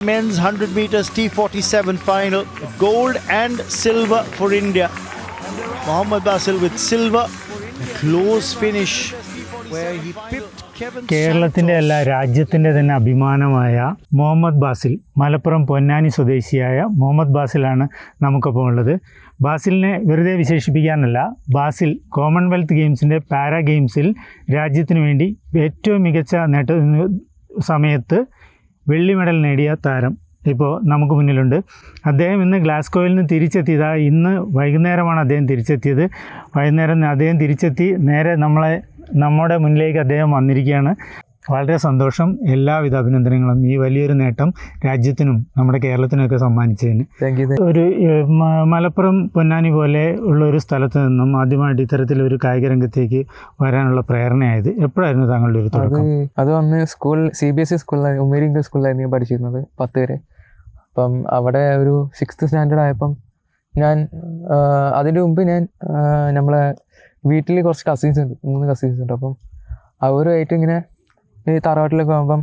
Men's 100 meters T47 final, gold and silver for India. Mohammad Basil with silver, a close finish where he pipped Kevin. കേരളത്തിൻ്റെ അല്ല രാജ്യത്തിൻ്റെ തന്നെ അഭിമാനമായ മുഹമ്മദ് ബാസിൽ, മലപ്പുറം പൊന്നാനി സ്വദേശിയായ മുഹമ്മദ് ബാസിലാണ് നമുക്കൊപ്പം ഉള്ളത്. ബാസിലിനെ വെറുതെ വിശേഷിപ്പിക്കാനല്ല, ബാസിൽ കോമൺവെൽത്ത് ഗെയിംസിൻ്റെ പാരാ ഗെയിംസിൽ രാജ്യത്തിന് വേണ്ടി ഏറ്റവും മികച്ച സമയത്ത് വെള്ളി മെഡൽ നേടിയ താരം ഇപ്പോൾ നമുക്ക് മുന്നിലുണ്ട്. അദ്ദേഹം ഇന്ന് ഗ്ലാസ്ഗോയിൽ നിന്ന് തിരിച്ചെത്തിയതാ. ഇന്ന് വൈകുന്നേരമാണ് അദ്ദേഹം തിരിച്ചെത്തിയത്. വൈകുന്നേരം അദ്ദേഹം തിരിച്ചെത്തി നേരെ നമ്മുടെ മുന്നിലേക്ക് അദ്ദേഹം വന്നിരിക്കുകയാണ്. വളരെ സന്തോഷം. എല്ലാവിധ അഭിനന്ദനങ്ങളും ഈ വലിയൊരു നേട്ടം രാജ്യത്തിനും നമ്മുടെ കേരളത്തിനുമൊക്കെ സമ്മാനിച്ചതിന്. ഒരു മലപ്പുറം പൊന്നാനി പോലെ ഉള്ള ഒരു സ്ഥലത്ത് നിന്നും ആദ്യമായിട്ട് ഇത്തരത്തിലൊരു കായിക രംഗത്തേക്ക് വരാനുള്ള പ്രേരണയായത് എപ്പോഴായിരുന്നു താങ്കളുടെ ഒരു തുടക്കം? അത് വന്ന് സ്കൂൾ CBSE സ്കൂളിലായിരുന്നു, ഉമേരി ഇംഗ്ലീഷ് സ്കൂളിലായിരുന്നു ഞാൻ പഠിച്ചിരുന്നത് 10 വരെ. അപ്പം അവിടെ ഒരു 6th സ്റ്റാൻഡേർഡ് ആയപ്പം ഞാൻ അതിൻ്റെ മുമ്പ് ഞാൻ നമ്മളെ വീട്ടിൽ കുറച്ച് കസിൻസ് ഉണ്ട്, 3 കസിൻസ് ഉണ്ട്. അപ്പം അവരുമായിട്ട് ഇങ്ങനെ ഈ തറവാട്ടിലൊക്കെ പോകുമ്പം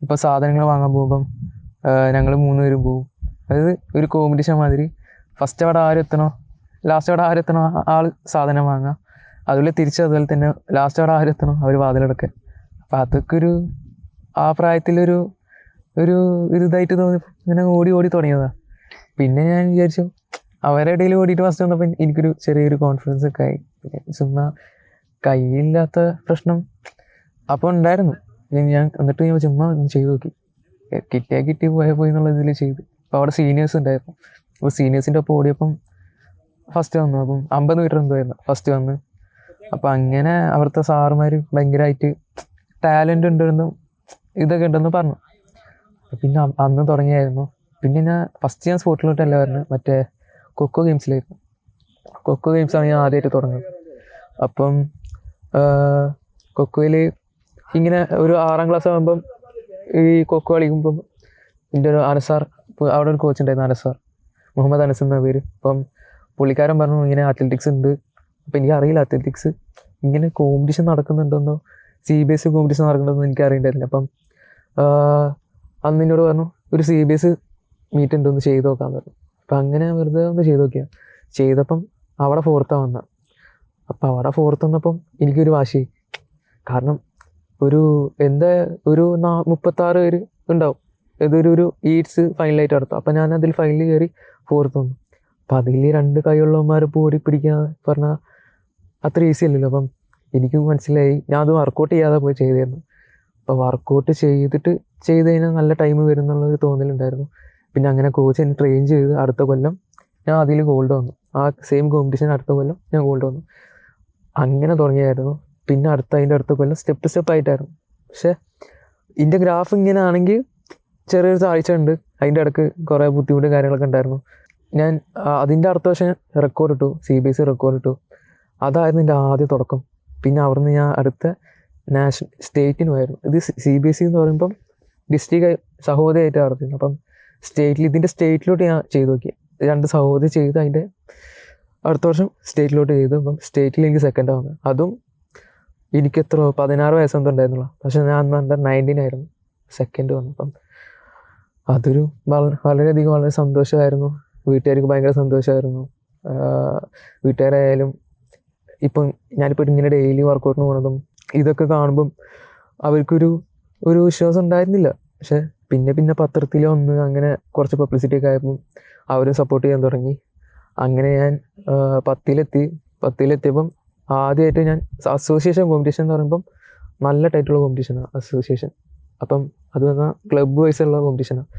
ഇപ്പോൾ സാധനങ്ങൾ വാങ്ങാൻ പോകുമ്പം ഞങ്ങൾ 3 പേരും പോകും. അതായത് ഒരു കോമ്പറ്റീഷൻ മാതിരി. ഫസ്റ്റ് അവിടെ ആരെത്തണോ ലാസ്റ്റ് അവിടെ ആരെത്തണോ ആൾ സാധനം വാങ്ങുക, അതുപോലെ അതുപോലെ തന്നെ ലാസ്റ്റ് അവിടെ ആരെത്തണോ അവർ വാതിലടക്കുക. അപ്പം അതൊക്കെ ആ പ്രായത്തിലൊരു ഇതായിട്ട് തോന്നി ഇങ്ങനെ ഓടി തുടങ്ങിയതാണ്. പിന്നെ ഞാൻ വിചാരിച്ചു അവരുടെ ഇടയിൽ ഓടിയിട്ട് ഫസ്റ്റ് വന്നപ്പോൾ എനിക്കൊരു ചെറിയൊരു കോൺഫിഡൻസ് ഒക്കെ ആയി. പിന്നെ ചുമ്മാ കയ്യില്ലാത്ത പ്രശ്നം അപ്പോൾ ഉണ്ടായിരുന്നു. ഞാൻ എന്നിട്ട് ഞാൻ ചുമ്മാ ചെയ്ത് നോക്കി, കിട്ടി പോയി എന്നുള്ള ഇതിൽ ചെയ്ത്. അപ്പോൾ അവിടെ സീനിയേഴ്സ് ഉണ്ടായിരുന്നു. അപ്പോൾ സീനിയേഴ്സിൻ്റെ ഒപ്പം ഓടിയപ്പം ഫസ്റ്റ് വന്നു. അപ്പം 50 മീറ്റർ എന്തായിരുന്നു ഫസ്റ്റ് വന്ന്. അപ്പം അങ്ങനെ അവിടുത്തെ സാറുമാർ ഭയങ്കരമായിട്ട് ടാലൻ്റ് ഉണ്ടെന്നും ഇതൊക്കെ ഉണ്ടെന്ന് പറഞ്ഞു. പിന്നെ അന്ന് തുടങ്ങിയായിരുന്നു. പിന്നെ ഞാൻ സ്പോർട്ടിലോട്ടല്ല വരുന്നത്, മറ്റേ കൊക്കോ ഗെയിംസിലായിരുന്നു. കൊക്കോ ഗെയിംസാണ് ഞാൻ ആദ്യമായിട്ട് തുടങ്ങുന്നത്. അപ്പം കൊക്കോയിൽ ഇങ്ങനെ ഒരു 6ാം ക്ലാസ് ആകുമ്പം ഈ കൊക്കോ കളിക്കുമ്പം എൻ്റെ ഒരു അനസാർ, അവിടെ ഒരു കോച്ച് ഉണ്ടായിരുന്നു, അനസാർ, മുഹമ്മദ് അനസ് എന്ന പേര്. അപ്പം പുള്ളിക്കാരൻ പറഞ്ഞു ഇങ്ങനെ അത്ലറ്റിക്സ് ഉണ്ട്. അപ്പം എനിക്കറിയില്ല അത്ലറ്റിക്സ് ഇങ്ങനെ കോമ്പറ്റീഷൻ നടക്കുന്നുണ്ടെന്നോ CBSE കോമ്പറ്റീഷൻ നടക്കുന്നുണ്ടെന്നോ എനിക്ക് അറിയണ്ടായിരുന്നില്ല. അപ്പം അന്ന് എന്നോട് പറഞ്ഞു ഒരു CBSE മീറ്റ് ഉണ്ടൊന്ന് ചെയ്ത് നോക്കാമെന്ന് പറഞ്ഞു. അപ്പം അങ്ങനെ വെറുതെ ഒന്ന് ചെയ്ത് നോക്കിയാണ്. ചെയ്തപ്പം അവിടെ 4th വന്നത്. അപ്പം അവിടെ 4th വന്നപ്പം എനിക്കൊരു വാശി. കാരണം ഒരു 36 പേര് ഉണ്ടാവും. ഇതൊരു ഈറ്റ്സ് ഫൈനലായിട്ട് നടത്തും. അപ്പം ഞാൻ അതിൽ ഫൈനലിൽ കയറി 4th വന്നു. അപ്പം അതിൽ 2 കൈയുള്ളവന്മാർ ഓടി പിടിക്കുക പറഞ്ഞാൽ അത്ര ഈസി അല്ലല്ലോ. അപ്പം എനിക്ക് മനസ്സിലായി ഞാൻ അത് വർക്കൗട്ട് ചെയ്യാതെ പോയി ചെയ്തിരുന്നു. അപ്പോൾ വർക്കൗട്ട് ചെയ്ത് കഴിഞ്ഞാൽ നല്ല ടൈം വരും എന്നുള്ളൊരു തോന്നലുണ്ടായിരുന്നു. പിന്നെ അങ്ങനെ കോച്ച് എന്നെ ട്രെയിൻ ചെയ്ത് അടുത്ത കൊല്ലം ഞാൻ അതിൽ ഗോൾഡ് വന്നു. ആ സെയിം കോമ്പറ്റീഷൻ അടുത്ത കൊല്ലം ഞാൻ ഗോൾഡ് വന്നു. അങ്ങനെ തുടങ്ങിയായിരുന്നു. പിന്നെ അതിൻ്റെ അടുത്ത കൊല്ലം സ്റ്റെപ്പ് ആയിട്ടായിരുന്നു. പക്ഷേ ഇതിൻ്റെ ഗ്രാഫ് ഇങ്ങനെ ആണെങ്കിൽ ചെറിയൊരു താഴ്ച ഉണ്ട്. അതിൻ്റെ ഇടയ്ക്ക് കുറേ ബുദ്ധിമുട്ട് കാര്യങ്ങളൊക്കെ ഉണ്ടായിരുന്നു. ഞാൻ അതിൻ്റെ അടുത്ത വർഷം റെക്കോർഡ് ഇട്ടു, CBSE റെക്കോർഡ് ഇട്ടു. അതായിരുന്നു എൻ്റെ ആദ്യ തുടക്കം. പിന്നെ അവിടുന്ന് ഞാൻ അടുത്ത സ്റ്റേറ്റിന് പോയിരുന്നു. ഇത് CBSE എന്ന് പറയുമ്പം ഡിസ്ട്രിക്റ്റ് സഹോദരിയായിട്ട് നടത്തിയിരുന്നു. അപ്പം ഇതിൻ്റെ സ്റ്റേറ്റിലോട്ട് ഞാൻ ചെയ്ത് നോക്കി. 2 സഹോദരി ചെയ്ത് അതിൻ്റെ അടുത്ത വർഷം സ്റ്റേറ്റിലോട്ട് ചെയ്തു. അപ്പം സ്റ്റേറ്റിൽ എനിക്ക് സെക്കൻഡ് വന്നത്. അതും എനിക്ക് 16 വയസ്സെന്തോ ഉണ്ടായിരുന്നുള്ളൂ. പക്ഷെ ഞാൻ അന്ന് അണ്ടർ 19 ആയിരുന്നു സെക്കൻഡ് വന്നു. അപ്പം അതൊരു വളരെയധികം വളരെ സന്തോഷമായിരുന്നു. വീട്ടുകാർക്ക് ഭയങ്കര സന്തോഷമായിരുന്നു. വീട്ടുകാരായാലും ഞാനിപ്പോൾ ഇങ്ങനെ ഡെയിലി വർക്കൗട്ടിന് പോകുന്നതും ഇതൊക്കെ കാണുമ്പം അവർക്കൊരു വിശ്വാസം ഉണ്ടായിരുന്നില്ല. പക്ഷെ പിന്നെ പത്രത്തിൽ വന്ന് അങ്ങനെ കുറച്ച് പബ്ലിസിറ്റി ഒക്കെ ആയപ്പോൾ അവരും സപ്പോർട്ട് ചെയ്യാൻ തുടങ്ങി. അങ്ങനെ ഞാൻ 10ലെത്തിയപ്പം ആദ്യമായിട്ട് ഞാൻ അസോസിയേഷൻ കോമ്പറ്റീഷൻ എന്ന് പറയുമ്പം നല്ല ടൈറ്റുള്ള കോമ്പറ്റീഷനാണ് അസോസിയേഷൻ. അപ്പം അത് പറഞ്ഞാൽ ക്ലബ് വൈസുള്ള കോമ്പറ്റീഷനാണ്.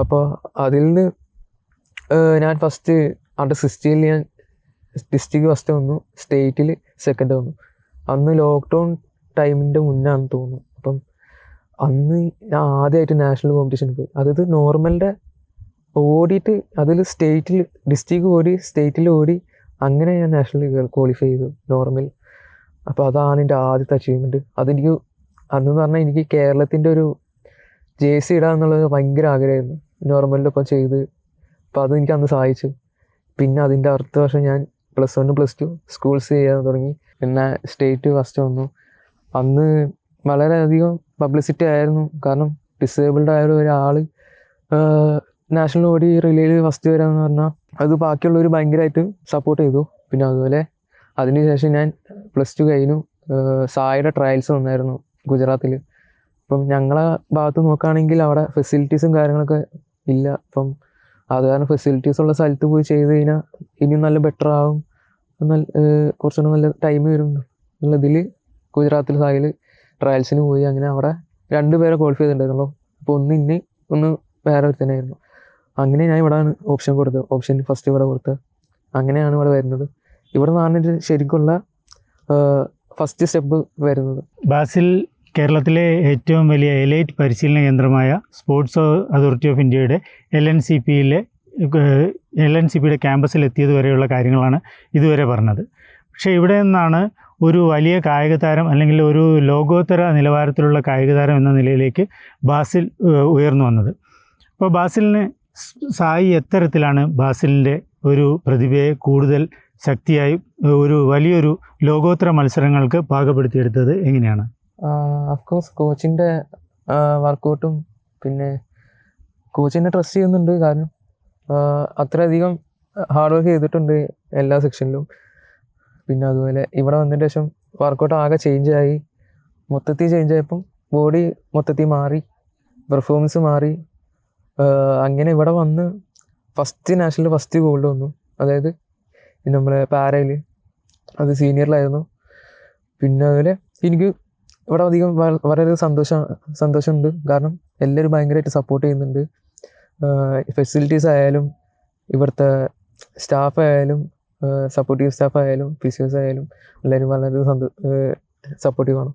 അപ്പോൾ അതിൽ നിന്ന് ഞാൻ ഫസ്റ്റ് അണ്ടർ 16 ഞാൻ ഡിസ്ട്രിക്ട് ഫസ്റ്റ് വന്നു, സ്റ്റേറ്റിൽ സെക്കൻഡ് വന്നു. അന്ന് ലോക്ക്ഡൗൺ ടൈമിൻ്റെ മുന്നാണെന്ന് തോന്നുന്നു. അപ്പം അന്ന് ഞാൻ ആദ്യമായിട്ട് നാഷണൽ കോമ്പറ്റീഷന് പോയി. അതായത് നോർമലിൻ്റെ ഓടിയിട്ട് അതിൽ ഡിസ്ട്രിക്ട് ഓടി, സ്റ്റേറ്റിൽ ഓടി, അങ്ങനെ ഞാൻ നാഷണൽ ക്വാളിഫൈ ചെയ്തു നോർമൽ. അപ്പോൾ അതാണ് എൻ്റെ ആദ്യത്തെ അച്ചീവ്മെൻറ്റ്. അതെനിക്ക് അന്നെന്ന് പറഞ്ഞാൽ എനിക്ക് കേരളത്തിൻ്റെ ഒരു ജേഴ്സി ഇടുക എന്നുള്ളത് ഭയങ്കര ആഗ്രഹമായിരുന്നു. നോർമലിലൊപ്പം ചെയ്ത് അപ്പോൾ അതെനിക്ക് അന്ന് സഹായിച്ചു. പിന്നെ അതിൻ്റെ അടുത്ത വർഷം ഞാൻ +1 +2 സ്കൂൾസ് ചെയ്യാൻ തുടങ്ങി. പിന്നെ സ്റ്റേറ്റ് ഫസ്റ്റ് വന്നു. അന്ന് വളരെയധികം പബ്ലിസിറ്റി ആയിരുന്നു. കാരണം ഡിസേബിൾഡ് ആയ ഒരാൾ നാഷണൽ ബോഡി റിലേയിൽ ഫസ്റ്റ് വരാമെന്ന് പറഞ്ഞാൽ അത് ബാക്കിയുള്ളവർ ഭയങ്കരമായിട്ട് സപ്പോർട്ട് ചെയ്തു. പിന്നെ അതുപോലെ അതിനുശേഷം ഞാൻ +2 കഴിഞ്ഞു. സായുടെ ട്രയൽസ് വന്നായിരുന്നു ഗുജറാത്തിൽ. അപ്പം ഞങ്ങളെ ഭാഗത്ത് നോക്കുകയാണെങ്കിൽ അവിടെ ഫെസിലിറ്റീസും കാര്യങ്ങളൊക്കെ ഇല്ല. അപ്പം അത് കാരണം ഫെസിലിറ്റീസ് ഉള്ള സ്ഥലത്ത് പോയി ചെയ്ത് കഴിഞ്ഞാൽ ഇനിയും നല്ല ബെറ്റർ ആവും, കുറച്ചുകൂടെ നല്ല ടൈം വരും എന്നുള്ളതിൽ ഗുജറാത്തിൽ സായിൽ ട്രയൽസിന് പോയി. അങ്ങനെ അവിടെ 2 പേരെ ക്വാളിഫൈ ചെയ്തിട്ടുണ്ടായിരുന്നുള്ളൂ. അപ്പോൾ ഒന്ന് ഇന്നെ ഒന്ന് വേറെ ഒരുത്തനായിരുന്നു. അങ്ങനെ ഞാൻ ഇവിടെയാണ് ഓപ്ഷൻ ഫസ്റ്റ് ഇവിടെ കൊടുത്തത്. അങ്ങനെയാണ് ഇവിടെ വരുന്നത്. ഇവിടെ നിന്നാണ് ശരിക്കുള്ള ഫസ്റ്റ് സ്റ്റെപ്പ് വരുന്നത്. ബാസിൽ കേരളത്തിലെ ഏറ്റവും വലിയ എലൈറ്റ് പരിശീലന കേന്ദ്രമായ സ്പോർട്സ് അതോറിറ്റി ഓഫ് ഇന്ത്യയുടെ LNCPയുടെ ക്യാമ്പസിൽ എത്തിയത് വരെയുള്ള കാര്യങ്ങളാണ് ഇതുവരെ പറഞ്ഞത്. പക്ഷേ ഇവിടെ നിന്നാണ് ഒരു വലിയ കായിക താരം അല്ലെങ്കിൽ ഒരു ലോകോത്തര നിലവാരത്തിലുള്ള കായിക താരം എന്ന നിലയിലേക്ക് ബാസിൽ ഉയർന്നു വന്നത്. അപ്പോൾ ബാസിലിന് സായി എത്തരത്തിലാണ് ബാസിലിൻ്റെ ഒരു പ്രതിഭയെ കൂടുതൽ ശക്തിയായി ഒരു വലിയൊരു ലോകോത്തര മത്സരങ്ങൾക്ക് പാകപ്പെടുത്തിയെടുത്തത് എങ്ങനെയാണ്? അഫ്കോഴ്സ് കോച്ചിൻ്റെ വർക്കൗട്ടും പിന്നെ കോച്ചിനെ ട്രസ്റ്റ് ചെയ്യുന്നുണ്ട്. കാരണം അത്രയധികം ഹാർഡ് വർക്ക് ചെയ്തിട്ടുണ്ട് എല്ലാ സെക്ഷനിലും. പിന്നെ അതുപോലെ ഇവിടെ വന്നതിന് ശേഷം വർക്കൗട്ട് ആകെ ചേഞ്ചായി, മൊത്തത്തിൽ ചേഞ്ചായപ്പം ബോഡി മൊത്തത്തിൽ മാറി, പെർഫോമൻസ് മാറി. അങ്ങനെ ഇവിടെ വന്ന് നാഷണൽ ഫസ്റ്റ് ഗോൾഡ് വന്നു. അതായത് നമ്മളെ പാരയിൽ, അത് സീനിയറിലായിരുന്നു. പിന്നെ അതുപോലെ എനിക്ക് ഇവിടെ അധികം വളരെ സന്തോഷമുണ്ട്. കാരണം എല്ലാവരും ഭയങ്കരമായിട്ട് സപ്പോർട്ട് ചെയ്യുന്നുണ്ട്. ഫെസിലിറ്റീസ് ആയാലും ഇവിടുത്തെ സ്റ്റാഫ് ആയാലും സപ്പോർട്ടീവ് സ്റ്റാഫ് ആയാലും ഫിസിയോസ് ആയാലും എല്ലാവരും വളരെ സപ്പോർട്ടീവാണ്.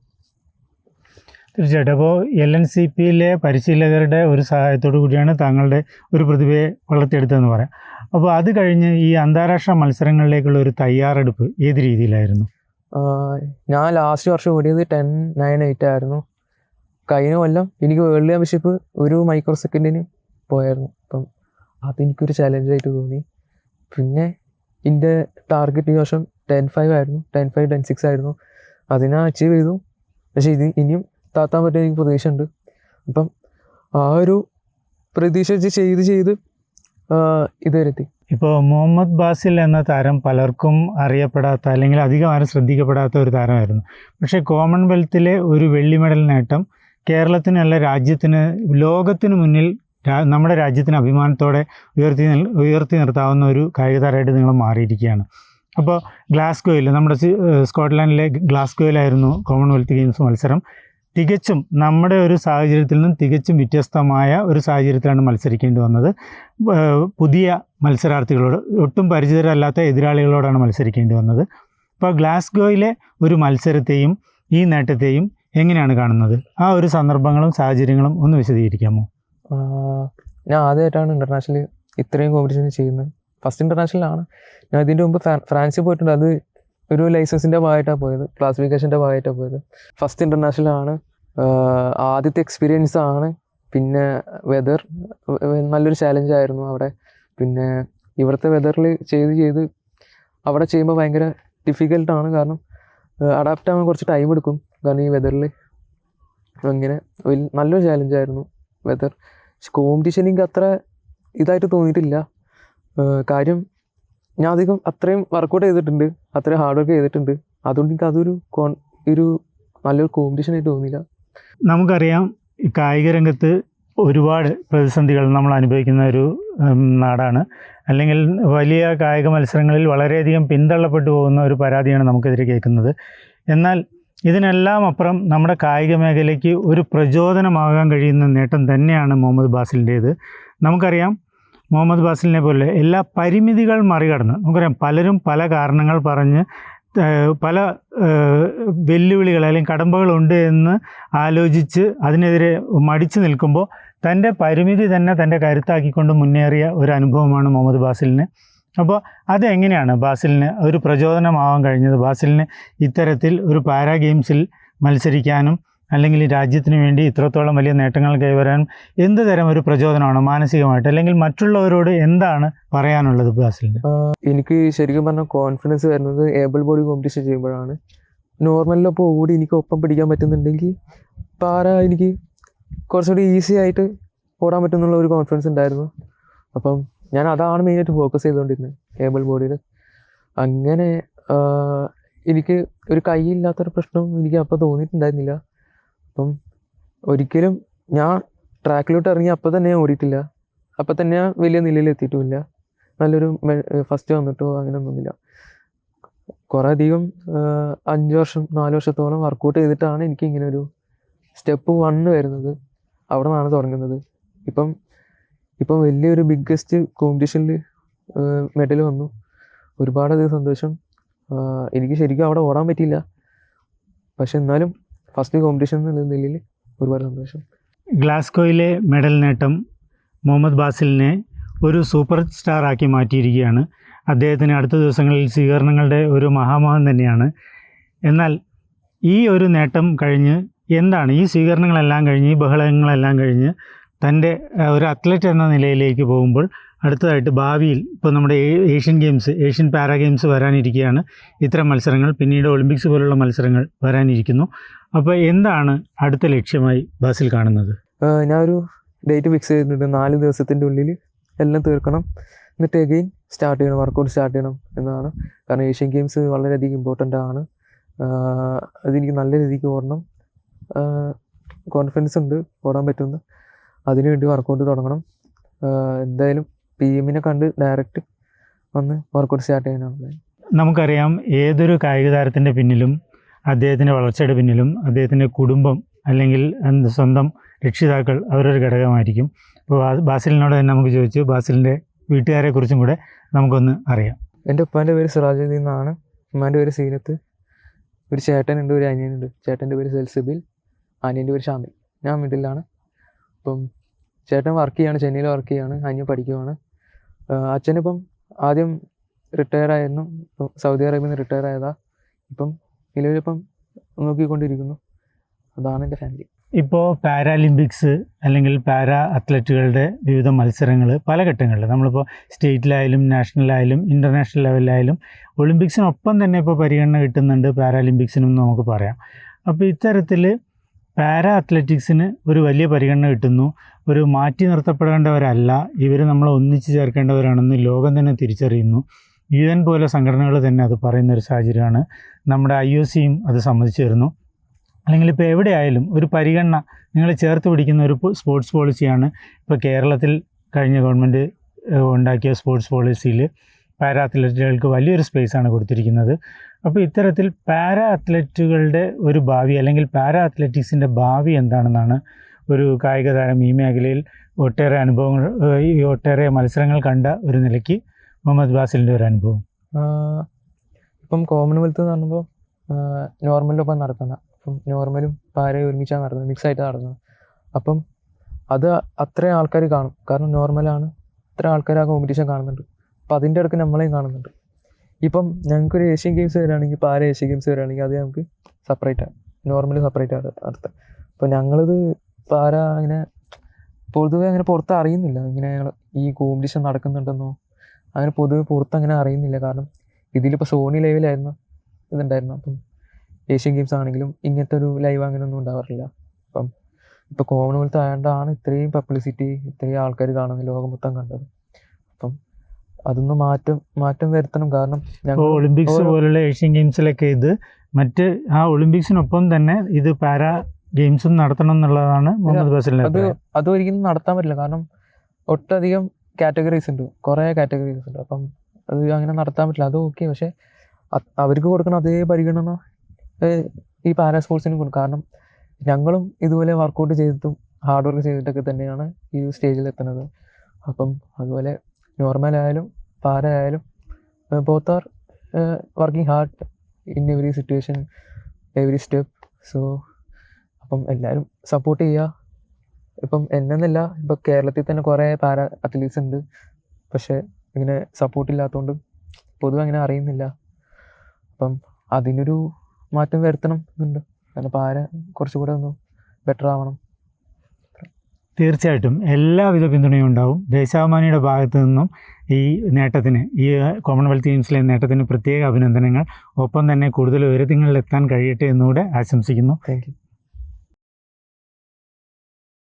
തീർച്ചയായിട്ടും. അപ്പോൾ LNCPയിലെ പരിശീലകരുടെ ഒരു സഹായത്തോടു കൂടിയാണ് താങ്കളുടെ ഒരു പ്രതിഭയെ വളർത്തിയെടുത്തതെന്ന് പറയാം. അപ്പോൾ അത് കഴിഞ്ഞ് ഈ അന്താരാഷ്ട്ര മത്സരങ്ങളിലേക്കുള്ള ഒരു തയ്യാറെടുപ്പ് ഏത് രീതിയിലായിരുന്നു? ഞാൻ ലാസ്റ്റ് വർഷം ഓടിയത് 10.9.8 ആയിരുന്നു. കഴിഞ്ഞ കൊല്ലം എനിക്ക് വേൾഡ് ചാമ്പ്യൻഷിപ്പ് ഒരു മൈക്രോ സെക്കൻഡിന് പോയായിരുന്നു. അപ്പം അതെനിക്കൊരു ചലഞ്ചായിട്ട് തോന്നി. പിന്നെ എൻ്റെ ടാർഗറ്റ് ഈ വർഷം 10.5 ആയിരുന്നു, 10.5 10.6 ആയിരുന്നു. അതിനെ അച്ചീവ് ചെയ്തു. പക്ഷേ ഇത് ഇനിയും താത്താൻ പറ്റിയ എനിക്ക് പ്രതീക്ഷയുണ്ട്. അപ്പം ആ ഒരു പ്രതീക്ഷ ചെയ്ത് ഇതുവരെ എത്തി. ഇപ്പോൾ മുഹമ്മദ് ബാസിൽ എന്ന താരം പലർക്കും അറിയപ്പെടാത്ത അല്ലെങ്കിൽ അധികം ആരും ശ്രദ്ധിക്കപ്പെടാത്ത ഒരു താരമായിരുന്നു. പക്ഷേ കോമൺവെൽത്തിലെ ഒരു വെള്ളി മെഡൽ നേട്ടം കേരളത്തിനല്ല രാജ്യത്തിന്, ലോകത്തിന് മുന്നിൽ നമ്മുടെ രാജ്യത്തിന് അഭിമാനത്തോടെ ഉയർത്തി നിർത്താവുന്ന ഒരു കായിക താരമായിട്ട് നിങ്ങൾ മാറിയിരിക്കുകയാണ്. അപ്പോൾ ഗ്ലാസ്ഗോയിൽ, നമ്മുടെ സ്കോട്ട്ലാൻഡിലെ ഗ്ലാസ്ഗോയിലായിരുന്നു കോമൺവെൽത്ത് ഗെയിംസ് മത്സരം. തികച്ചും നമ്മുടെ ഒരു സാഹചര്യത്തിൽ നിന്നും തികച്ചും വ്യത്യസ്തമായ ഒരു സാഹചര്യത്തിലാണ് മത്സരിക്കേണ്ടി വന്നത്. പുതിയ മത്സരാർത്ഥികളോട്, ഒട്ടും പരിചിതരല്ലാത്ത എതിരാളികളോടാണ് മത്സരിക്കേണ്ടി വന്നത്. അപ്പോൾ ഗ്ലാസ്ഗോയിലെ ഒരു മത്സരത്തെയും ഈ നേട്ടത്തെയും എങ്ങനെയാണ് കാണുന്നത്? ആ ഒരു സന്ദർഭങ്ങളും സാഹചര്യങ്ങളും ഒന്ന് വിശദീകരിക്കാമോ? ഞാൻ ആദ്യമായിട്ടാണ് ഇൻ്റർനാഷണൽ ഇത്രയും കോമ്പറ്റീഷൻ ചെയ്യുന്നത്. ഫസ്റ്റ് ഇൻ്റർനാഷണലാണ്. ഞാൻ ഇതിൻ്റെ മുമ്പ് ഫ്രാൻസിൽ പോയിട്ടുണ്ട്. അത് ഒരു ലൈസൻസിൻ്റെ ഭാഗമായിട്ടാണ് പോയത്, ക്ലാസിഫിക്കേഷൻ്റെ ഭാഗമായിട്ടാണ് പോയത്. ഫസ്റ്റ് ഇൻ്റർനാഷണലാണ്, ആദ്യത്തെ എക്സ്പീരിയൻസ് ആണ്. പിന്നെ വെതർ നല്ലൊരു ചാലഞ്ചായിരുന്നു അവിടെ. പിന്നെ ഇവിടുത്തെ വെതറിൽ ചെയ്ത് അവിടെ ചെയ്യുമ്പോൾ ഭയങ്കര ഡിഫിക്കൽട്ടാണ്. കാരണം അഡാപ്റ്റ് ആവാൻ കുറച്ച് ടൈം എടുക്കും. കാരണം ഈ വെതറിൽ അങ്ങനെ നല്ലൊരു ചാലഞ്ചായിരുന്നു വെതർ. കോമ്പറ്റീഷൻ എനിക്ക് അത്ര ഇതായിട്ട് തോന്നിയിട്ടില്ല. കാര്യം ഞാൻ അധികം അത്രയും വർക്കൗട്ട് ചെയ്തിട്ടുണ്ട്, അത്രയും ഹാർഡ് വർക്ക് ചെയ്തിട്ടുണ്ട്. അതുകൊണ്ട് എനിക്ക് അതൊരു നല്ലൊരു കോമ്പറ്റീഷൻ ആയിട്ട് തോന്നിയില്ല. നമുക്കറിയാം, കായിക രംഗത്ത് ഒരുപാട് പ്രതിസന്ധികൾ നമ്മൾ അനുഭവിക്കുന്ന ഒരു നാടാണ്. അല്ലെങ്കിൽ വലിയ കായിക മത്സരങ്ങളിൽ വളരെയധികം പിന്തള്ളപ്പെട്ടു പോകുന്ന ഒരു പരാതിയാണ് നമുക്കെതിരെ കേൾക്കുന്നത്. എന്നാൽ ഇതിനെല്ലാം അപ്പുറം നമ്മുടെ കായിക മേഖലയ്ക്ക് ഒരു പ്രചോദനമാകാൻ കഴിയുന്ന നേട്ടം തന്നെയാണ് മുഹമ്മദ് ബാസിലിൻ്റേത്. നമുക്കറിയാം, മുഹമ്മദ് ബാസിലിനെ പോലെ എല്ലാ പരിമിതികൾ മറികടന്ന്, നമുക്കറിയാം പലരും പല കാരണങ്ങൾ പറഞ്ഞ് പല വെല്ലുവിളികൾ അല്ലെങ്കിൽ കടമ്പകളുണ്ട് എന്ന് ആലോചിച്ച് അതിനെതിരെ മടിച്ചു നിൽക്കുമ്പോൾ തൻ്റെ പരിമിതി തന്നെ തൻ്റെ കരുത്താക്കിക്കൊണ്ട് മുന്നേറിയ ഒരു അനുഭവമാണ് മുഹമ്മദ് ബാസിലിന്. അപ്പോൾ അതെങ്ങനെയാണ് ബാസിലിന് ഒരു പ്രചോദനമാവാൻ കഴിഞ്ഞത്? ബാസിലിന് ഇത്തരത്തിൽ ഒരു പാരാ ഗെയിംസിൽ മത്സരിക്കാനും അല്ലെങ്കിൽ രാജ്യത്തിന് വേണ്ടി ഇത്രത്തോളം വലിയ നേട്ടങ്ങൾ കൈവരാനും എന്ത് തരം ഒരു പ്രചോദനമാണ് മാനസികമായിട്ട്, അല്ലെങ്കിൽ മറ്റുള്ളവരോട് എന്താണ് പറയാനുള്ളത് ബാസിലിന്? എനിക്ക് ശരിക്കും പറഞ്ഞാൽ കോൺഫിഡൻസ് വരുന്നത് ഏബിൾ ബോഡി കോമ്പറ്റീഷൻ ചെയ്യുമ്പോഴാണ്. നോർമലിലപ്പോൾ ഓടി എനിക്ക് ഒപ്പം പിടിക്കാൻ പറ്റുന്നുണ്ടെങ്കിൽ പാര എനിക്ക് കുറച്ചുകൂടി ഈസി ആയിട്ട് ഓടാൻ പറ്റുമെന്നുള്ള ഒരു കോൺഫിഡൻസ് ഉണ്ടായിരുന്നു. അപ്പം ഞാൻ അതാണ് മെയിനായിട്ട് ഫോക്കസ് ചെയ്തുകൊണ്ടിരുന്നത്, കേബിൾ ബോഡിയിൽ. അങ്ങനെ എനിക്ക് ഒരു കൈയില്ലാത്തൊരു പ്രശ്നം എനിക്ക് അപ്പോൾ തോന്നിയിട്ടുണ്ടായിരുന്നില്ല. അപ്പം ഒരിക്കലും ഞാൻ ട്രാക്കിലോട്ട് ഇറങ്ങി അപ്പോൾ തന്നെ ഞാൻ ഓടിയിട്ടില്ല, അപ്പം തന്നെ ഞാൻ വലിയ നിലയിൽ എത്തിയിട്ടുമില്ല, നല്ലൊരു ഫസ്റ്റ് വന്നിട്ടോ അങ്ങനെയൊന്നുമില്ല. കുറേ അധികം 5 വർഷം 4 വർഷത്തോളം വർക്കൗട്ട് ചെയ്തിട്ടാണ് എനിക്ക് ഇങ്ങനെ ഒരു സ്റ്റെപ്പ് 1 വരുന്നത്. അവിടെ നിന്നാണ് തുടങ്ങുന്നത്. ഇപ്പം വലിയൊരു ബിഗ്ഗസ്റ്റ് കോമ്പറ്റീഷനിൽ മെഡൽ വന്നു. ഒരുപാടധികം സന്തോഷം. എനിക്ക് ശരിക്കും അവിടെ ഓടാൻ പറ്റിയില്ല, പക്ഷെ എന്നാലും ഫസ്റ്റ് കോമ്പറ്റീഷൻ എന്നുള്ള നിലയിൽ ഒരുപാട് സന്തോഷം. ഗ്ലാസ്ഗോയിലെ മെഡൽ നേട്ടം മുഹമ്മദ് ബാസിലിനെ ഒരു സൂപ്പർ സ്റ്റാറാക്കി മാറ്റിയിരിക്കുകയാണ്. അദ്ദേഹത്തിന് അടുത്ത ദിവസങ്ങളിൽ സ്വീകരണങ്ങളുടെ ഒരു മഹാമഹം തന്നെയാണ്. എന്നാൽ ഈ ഒരു നേട്ടം കഴിഞ്ഞ് എന്താണ് ഈ സ്വീകരണങ്ങളെല്ലാം കഴിഞ്ഞ് ഈ ബഹളങ്ങളെല്ലാം കഴിഞ്ഞ് തൻ്റെ ഒരു അത്ലറ്റ് എന്ന നിലയിലേക്ക് പോകുമ്പോൾ അടുത്തതായിട്ട് ഭാവിയിൽ ഇപ്പോൾ നമ്മുടെ Asian games, Asian para games വരാനിരിക്കുകയാണ്. ഇത്തരം മത്സരങ്ങൾ പിന്നീട് ഒളിമ്പിക്സ് പോലുള്ള മത്സരങ്ങൾ വരാനിരിക്കുന്നു. അപ്പോൾ എന്താണ് അടുത്ത ലക്ഷ്യമായി ബാസിൽ കാണുന്നത്? ഞാനൊരു ഡേറ്റ് ഫിക്സ് ചെയ്തിട്ടുണ്ട്. 4 ദിവസത്തിൻ്റെ ഉള്ളിൽ എല്ലാം തീർക്കണം, എന്നിട്ട് എഗെയിൻ സ്റ്റാർട്ട് ചെയ്യണം, വർക്കൗട്ട് സ്റ്റാർട്ട് ചെയ്യണം എന്നാണ്. കാരണം ഏഷ്യൻ ഗെയിംസ് വളരെയധികം ഇമ്പോർട്ടൻ്റ് ആണ്. അതെനിക്ക് നല്ല രീതിക്ക് ഓടണം, കോൺഫിഡൻസ് ഉണ്ട് ഓടാൻ പറ്റുമെന്ന്. അതിനുവേണ്ടി വർക്കൗട്ട് തുടങ്ങണം. എന്തായാലും PM-നെ കണ്ട് ഡയറക്റ്റ് വന്ന് വർക്കൗട്ട് സ്റ്റാർട്ട് ചെയ്യാനാണ്. നമുക്കറിയാം, ഏതൊരു കായിക താരത്തിൻ്റെ പിന്നിലും അദ്ദേഹത്തിൻ്റെ വളർച്ചയുടെ പിന്നിലും അദ്ദേഹത്തിൻ്റെ കുടുംബം അല്ലെങ്കിൽ സ്വന്തം രക്ഷിതാക്കൾ അവരൊരു ഘടകമായിരിക്കും. അപ്പോൾ ബാസിലിനോട് തന്നെ നമുക്ക് ചോദിച്ചു ബാസിലിൻ്റെ വീട്ടുകാരെക്കുറിച്ചും കൂടെ നമുക്കൊന്ന് അറിയാം. എൻ്റെ ഉപ്പാൻ്റെ പേര് സിറാജുദ്ദീൻ എന്നാണ്. ഉമ്മാൻ്റെ പേര് സീനത്ത്. ഒരു ചേട്ടനുണ്ട്, ഒരു അനിയനുണ്ട്. ചേട്ടൻ്റെ പേര് സെൽസിബിൽ, അനിയൻ്റെ പേര് ഷാമിൽ. ഞാൻ മിഡിലാണ്. അപ്പം ചേട്ടൻ വർക്ക് ചെയ്യാണ്, ചെന്നൈയിൽ വർക്ക് ചെയ്യാണ്, അനിയൻ പഠിക്കുവാണ്. അച്ഛനിപ്പം ആദ്യം റിട്ടയർഡായിരുന്നു, ഇപ്പം സൗദി അറേബ്യയിൽ നിന്ന് റിട്ടയർ ആയതാണ്. ഇപ്പം നിലവിലിപ്പം നോക്കിക്കൊണ്ടിരിക്കുന്നു. അതാണ് എൻ്റെ ഫാമിലി. ഇപ്പോൾ പാരാലിമ്പിക്സ് അല്ലെങ്കിൽ പാരാ അത്ലറ്റുകളുടെ വിവിധ മത്സരങ്ങൾ പല ഘട്ടങ്ങളിൽ നമ്മളിപ്പോൾ സ്റ്റേറ്റിലായാലും നാഷണലായാലും ഇൻ്റർനാഷണൽ ലെവലിലായാലും ഒളിമ്പിക്സിനൊപ്പം തന്നെ ഇപ്പോൾ പരിഗണന കിട്ടുന്നുണ്ട് പാരാലിമ്പിക്സിനും നമുക്ക് പറയാം. അപ്പോൾ ഇത്തരത്തിൽ പാരാ അത്ലറ്റിക്സിന് ഒരു വലിയ പരിഗണന കിട്ടുന്നു. ഒരു മാറ്റി നിർത്തപ്പെടേണ്ടവരല്ല, ഇവർ നമ്മളെ ഒന്നിച്ചു ചേർക്കേണ്ടവരാണെന്ന് ലോകം തന്നെ തിരിച്ചറിയുന്നു. UN പോലെ സംഘടനകൾ തന്നെ അത് പറയുന്നൊരു സാഹചര്യമാണ്. നമ്മുടെ IOC-യും അത് സമ്മതിച്ചു തരുന്നു. അല്ലെങ്കിൽ ഇപ്പോൾ എവിടെയായാലും ഒരു പരിഗണന നിങ്ങൾ ചേർത്ത് പിടിക്കുന്ന ഒരു സ്പോർട്സ് പോളിസിയാണ് ഇപ്പോൾ കേരളത്തിൽ കഴിഞ്ഞ ഗവൺമെൻറ് ഉണ്ടാക്കിയ സ്പോർട്സ് പോളിസിയിൽ പാരാ അത്ലറ്റുകൾക്ക് വലിയൊരു സ്പേസാണ് കൊടുത്തിരിക്കുന്നത്. അപ്പോൾ ഇത്തരത്തിൽ പാരാ അത്ലറ്റുകളുടെ ഒരു ഭാവി അല്ലെങ്കിൽ പാരാ അത്ലറ്റിക്സിൻ്റെ ഭാവി എന്താണെന്നാണ് ഒരു കായിക താരം ഈ മേഖലയിൽ ഒട്ടേറെ അനുഭവങ്ങൾ ഒട്ടേറെ മത്സരങ്ങൾ കണ്ട ഒരു നിലയ്ക്ക് മുഹമ്മദ് ബാസിലിൻ്റെ ഒരു അനുഭവം? ഇപ്പം കോമൺവെൽത്ത് എന്ന് പറയുമ്പോൾ നോർമലിനൊപ്പം നടത്തുന്ന, അപ്പം നോർമലും പാരയും ഒരുമിച്ചാണ് നടത്തുന്നത്, മിക്സായിട്ട് നടത്തുന്നത്. അപ്പം അത് അത്രയും ആൾക്കാർ കാണും, കാരണം നോർമലാണ്, അത്ര ആൾക്കാർ ആ കോമ്പറ്റീഷൻ കാണുന്നുണ്ട്. അപ്പം അതിൻ്റെ ഇടയ്ക്ക് നമ്മളെയും കാണുന്നുണ്ട്. ഇപ്പം ഞങ്ങൾക്കൊരു ഏഷ്യൻ ഗെയിംസ് വരികയാണെങ്കിൽ, പാര ഏഷ്യൻ ഗെയിംസ് വരികയാണെങ്കിൽ അത് നമുക്ക് സെപ്പറേറ്റാണ്, നോർമലി സെപ്പറേറ്റാണ് നടത്തുക. അപ്പോൾ ഞങ്ങളിത് പാര അങ്ങനെ പൊതുവെ അങ്ങനെ പുറത്ത് അറിയുന്നില്ല, ഇങ്ങനെ ഞങ്ങൾ ഈ കോമ്പറ്റീഷൻ നടക്കുന്നുണ്ടെന്നോ അങ്ങനെ പൊതുവെ പുറത്ത് അങ്ങനെ അറിയുന്നില്ല. കാരണം ഇതിലിപ്പോൾ സോണി ലൈവിലായിരുന്നു ഇതുണ്ടായിരുന്നു. അപ്പം ഏഷ്യൻ ഗെയിംസ് ആണെങ്കിലും ഇങ്ങനത്തെ ഒരു ലൈവ് അങ്ങനെയൊന്നും ഉണ്ടാവാറില്ല. അപ്പം ഇപ്പോൾ കോമൺവെൽത്ത് ആയതുകൊണ്ടാണ് ഇത്രയും പബ്ലിസിറ്റി, ഇത്രയും ആൾക്കാർ കാണുന്നത്, ലോകം മൊത്തം കണ്ടത്. അപ്പം അതൊന്ന് മാറ്റം വരുത്തണം. കാരണം ഒളിമ്പിക്സ് പോലുള്ള ഏഷ്യൻ ഗെയിംസിലൊക്കെ ഇത് മറ്റ് ആ ഒളിമ്പിക്സിനൊപ്പം തന്നെ ഇത് പാരാ ഗെയിംസും നടത്തണം എന്നുള്ളതാണ് മുഹമ്മദ് ബാസിലിൻ്റെ. അത് ഒരിക്കലും നടത്താൻ പറ്റില്ല, കാരണം ഒട്ടധികം കാറ്റഗറീസ് ഉണ്ട്, കുറേ കാറ്റഗറീസ് ഉണ്ട്. അപ്പം അത് അങ്ങനെ നടത്താൻ പറ്റില്ല. അത് ഓക്കെ, പക്ഷേ അവർക്ക് കൊടുക്കണം അതേ പരിഗണന ഈ പാരാ സ്പോർട്സിനും കൊടുക്കും. കാരണം ഞങ്ങളും ഇതുപോലെ വർക്കൗട്ട് ചെയ്തിട്ടും ഹാർഡ് വർക്ക് ചെയ്തിട്ടൊക്കെ തന്നെയാണ് ഈ സ്റ്റേജിൽ എത്തുന്നത്. അപ്പം അതുപോലെ നോർമലായാലും പാര ആയാലും both are working hard in every situation, every step. So അപ്പം എല്ലാവരും സപ്പോർട്ട് ചെയ്യുക. ഇപ്പം എന്നല്ല, ഇപ്പം കേരളത്തിൽ തന്നെ കുറേ പാരാ അത്ലീറ്റ്സ് ഉണ്ട്, പക്ഷേ ഇങ്ങനെ സപ്പോർട്ടില്ലാത്തതുകൊണ്ട് പൊതുവെ അങ്ങനെ അറിയുന്നില്ല. അപ്പം അതിനൊരു മാറ്റം വരുത്തണം എന്നുണ്ട്. കാരണം പാര കുറച്ചുകൂടെ ഒന്ന് ബെറ്റർ ആവണം. തീർച്ചയായിട്ടും എല്ലാവിധ പിന്തുണയും ഉണ്ടാവും. ദേശാഭിമാനിയുടെ ഭാഗത്തു നിന്നും ഈ നേട്ടത്തിന്, ഈ കോമൺവെൽത്ത് ഗെയിംസിലെ നേട്ടത്തിന് പ്രത്യേക അഭിനന്ദനങ്ങൾ. ഒപ്പം തന്നെ കൂടുതൽ ഉയരങ്ങളിലെത്താൻ കഴിയട്ടെ എന്നുകൂടെ ആശംസിക്കുന്നു. Thank you.